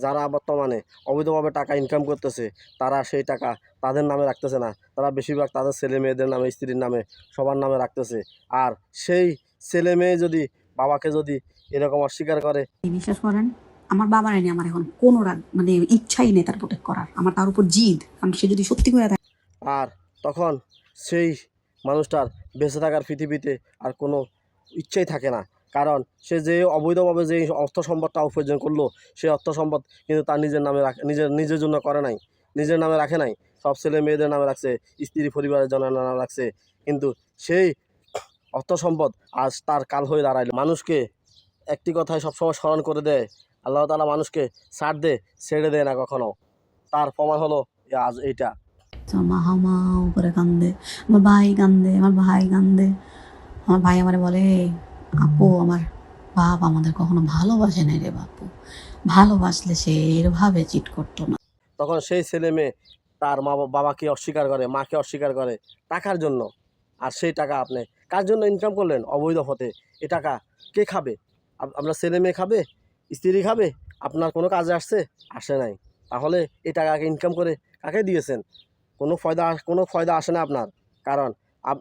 যারা বর্তমানে অবৈধভাবে টাকা ইনকাম করতেছে তারা সেই টাকা তাদের নামে রাখতেছে না, তারা বেশিরভাগ তাদের ছেলে মেয়েদের নামে, স্ত্রীর নামে, সবার নামে রাখতেছে। আর সেই ছেলে মেয়ে যদি বাবাকে যদি এরকম অস্বীকার করে, বিশ্বাস করেন আমার বাবার এনে আমার এখন কোনো রাগ মানে ইচ্ছাই নেই তার প্রোটেক্ট করার, আমার তার উপর জিদ, কারণ সে যদি সত্যি করে থাকে। আর তখন সেই মানুষটার বেঁচে থাকার পৃথিবীতে আর কোনো ইচ্ছাই থাকে না। কারণ সে যে অবৈধভাবে যে অর্থ সম্পদটা উপার্জন করলো, সেই অর্থ সম্পদ কিন্তু তার নিজের নামে নিজের জন্য করে নাই, নিজের নামে রাখে নাই, সব ছেলে মেয়েদের নামে রাখছে, স্ত্রী পরিবারের জন্য নামে রাখছে। কিন্তু সেই অর্থ সম্পদ আজ তার কাল হয়ে দাঁড়াইল। মানুষকে একটি কথাই সবসময় স্মরণ করে দেয়, আল্লাহ তাআলা মানুষকে ছাড় ছেড়ে দেয় না কখনো। তার প্রমাণ হলো আজ এইটা। মা হামাও করে কান্দে, আমার ভাই কান্দে, আমার ভাই কান্দে। আমার ভাই আমারে বলে, আপু আমার বাপ আমাদের কখনো ভালোবাসে নাই রে বাপু, ভালোবাসলে সে এরভাবে চিট করতো না। তখন সেই ছেলে মেয়ে তার বাবাকে অস্বীকার করে, মাকে অস্বীকার করে টাকার জন্য। আর সেই টাকা আপনি কার জন্য ইনকাম করলেন? অবৈধ পথে। এ টাকা কে খাবে? আপনার ছেলে মেয়ে খাবে? স্ত্রী খাবে? আপনার কোনো কাজে আসছে? আসে নাই। তাহলে এই টাকাকে ইনকাম করে কাকে দিয়েছেন? কোনো ফয়দা আসে না আপনার। কারণ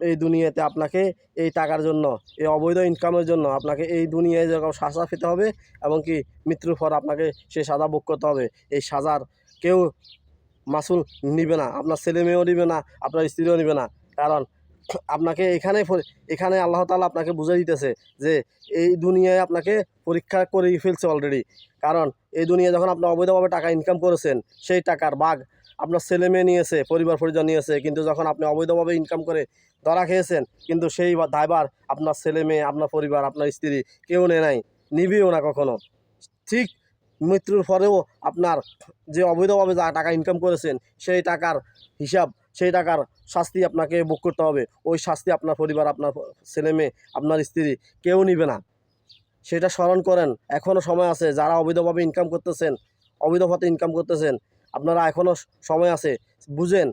এই দুনিয়াতে আপনাকে এই টাকার জন্য, এই অবৈধ ইনকামের জন্য আপনাকে এই দুনিয়ায় যেরকম সাজা পেতে হবে, এবং কি মৃত্যুর পর আপনাকে সেই সাজা ভোগ করতে হবে। এই সাজার কেউ মাসুল নিবে না, আপনার ছেলে মেয়েও নিবে না, আপনার স্ত্রীও নিবে না। কারণ আপনাকে এখানে আল্লাহ তাআলা আপনাকে বুঝিয়ে দিতেছে যে এই দুনিয়ায় আপনাকে পরীক্ষা করেই ফেলছে অলরেডি। কারণ এই দুনিয়ায় যখন আপনি অবৈধভাবে টাকা ইনকাম করেছেন, সেই টাকার ভাগ আপনার ছেলে মেয়ে নিয়েছে, পরিবার পরিজন নিয়েছে। কিন্তু যখন আপনি অবৈধভাবে ইনকাম করে ধরা খেয়েছেন, কিন্তু সেই দায়ভার আপনার ছেলে মেয়ে, আপনার পরিবার, আপনার স্ত্রী কেউ নেয় নাই, নিবেও না কখনো। ঠিক মৃত্যুর পরেও আপনার যে অবৈধভাবে যা টাকা ইনকাম করেছেন, সেই টাকার হিসাব, সেই টাকার শাস্তি আপনাকে ভোগ করতে হবে। ওই শাস্তি আপনার পরিবার, আপনার ছেলে মেয়ে, আপনার স্ত্রী কেউ নিবে না। সেটা স্মরণ করেন, এখনও সময় আছে। যারা অবৈধভাবে ইনকাম করতেছেন, অবৈধ পথে ইনকাম করতেছেন, আপনারা এখনও সময় আছে, বুঝেন।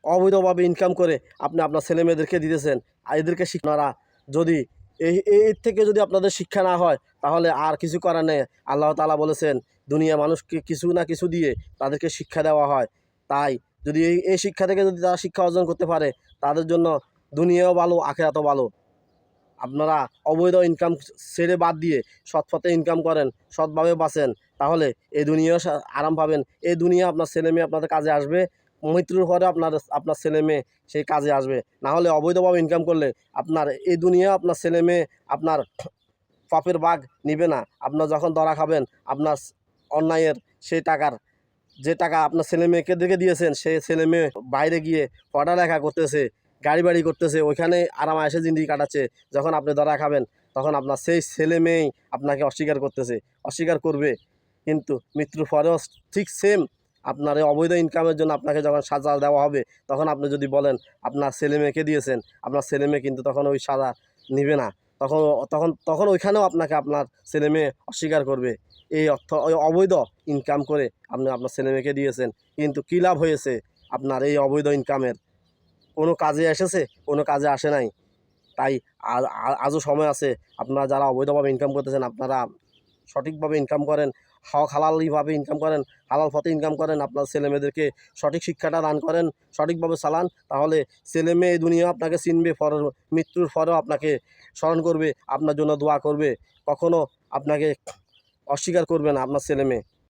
অবৈধভাবে ইনকাম করে আপনি আপনার ছেলে মেয়েদেরকে দিতেছেন, আর এদেরকে আপনারা যদি এর থেকে যদি আপনাদের শিক্ষা না হয়, তাহলে আর কিছু করার নেই। আল্লাহ তাআলা বলেছেন, দুনিয়া মানুষকে কিছু না কিছু দিয়ে তাদেরকে শিক্ষা দেওয়া হয়। তাই যদি এই শিক্ষা থেকে যদি তারা শিক্ষা অর্জন করতে পারে, তাদের জন্য দুনিয়াও ভালো, আখিরাতও ভালো। আপনারা অবৈধ ইনকাম ছেড়ে বাদ দিয়ে সৎ পথে ইনকাম করেন, সৎভাবে বাঁচেন, তাহলে এই দুনিয়াও আরাম পাবেন। এই দুনিয়া আপনার ছেলে মেয়ে আপনাদের কাজে আসবে, মৃত্যুর পরে আপনার ছেলে মেয়ে সেই কাজে আসবে। না হলে অবৈধভাবে ইনকাম করলে আপনার এই দুনিয়া, আপনার ছেলে মেয়ে আপনার পাপের ভাগ নিবে না। আপনার যখন ধরা খাবেন, আপনার অন্যায়ের সেই টাকার, যে টাকা আপনার ছেলে মেয়েকে দেখে দিয়েছেন, সেই ছেলে মেয়ে বাইরে গিয়ে পড়ালেখা করতেছে, গাড়ি বাড়ি করতেছে, ওইখানে আরাম আয়েশে জিন্দেগি কাটাচ্ছে। যখন আপনি ধরা খাবেন, তখন আপনার সেই ছেলে মেয়েই আপনাকে অস্বীকার করবে। কিন্তু মৃত্যুর পরেও ঠিক সেম আপনার এই অবৈধ ইনকামের জন্য আপনাকে যখন সাজা দেওয়া হবে, তখন আপনি যদি বলেন আপনার ছেলে মেয়েকে দিয়েছেন, আপনার ছেলে মেয়ে কিন্তু তখন ওই সাজা নিবে না। তখন তখন তখন ওইখানেও আপনাকে আপনার ছেলে মেয়ে অস্বীকার করবে। এই ওই অবৈধ ইনকাম করে আপনি আপনার ছেলে মেয়েকে দিয়েছেন, কিন্তু কী লাভ হয়েছে আপনার এই অবৈধ ইনকামের? কোনো কাজে এসেছে? কোনো কাজে আসে নাই। তাই আজও সময় আছে। আপনারা যারা অবৈধভাবে ইনকাম করতেছেন, আপনারা সঠিকভাবে ইনকাম করেন, হক হালালিভাবে ইনকাম করেন, হালাল পথে ইনকাম করেন, আপনার ছেলেমেয়েদেরকে সঠিক শিক্ষাটা দান করেন, সঠিকভাবে চালান। তাহলে ছেলে মেয়ে এই দুনিয়া আপনাকে চিনবে, মৃত্যুর পরেও আপনাকে স্মরণ করবে, আপনার জন্য দোয়া করবে। কখনো আপনাকে অস্বীকার করবে না আপনার ছেলে মেয়ে।